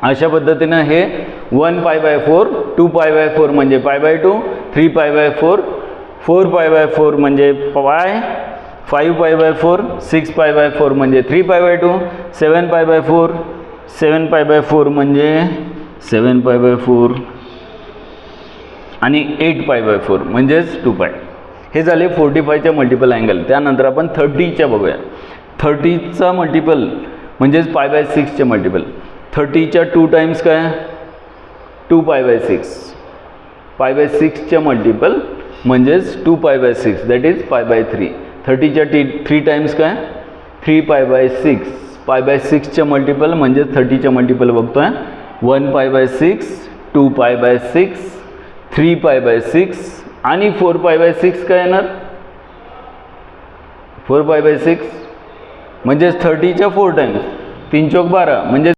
अशा पद्धतीनं हे 1π/4, 2π/4 म्हणजे π/2, 3π/4, 4π/4 म्हणजे पाय, 5π/4, 6π/4 म्हणजे 3π/2, 7π/4, 7π/4 म्हणजे 7π/4 आणि 8π/4 म्हणजेच 2π. हे झाले 45च्या मल्टिपल अँगल. त्यानंतर आपण 30च्या बघूया. 30चा मल्टिपल म्हणजेच π/6चे मल्टिपल. 30च्या 2 टाइम्स काय, 2π/6. π/6चे मल्टिपल म्हणजेच 2π/6 दॅट इज π/3. 30च्या 3 टाइम्स काय, 3π/6. π/6चे मल्टिपल म्हणजेच 30चे मल्टिपल बघतोय 1π/6, 2π/6, 3π/6 आणि 4π/6 काय येणार, 4π/6 म्हणजेच 30च्या 4 टाइम्स, 3 चौक 12 म्हणजे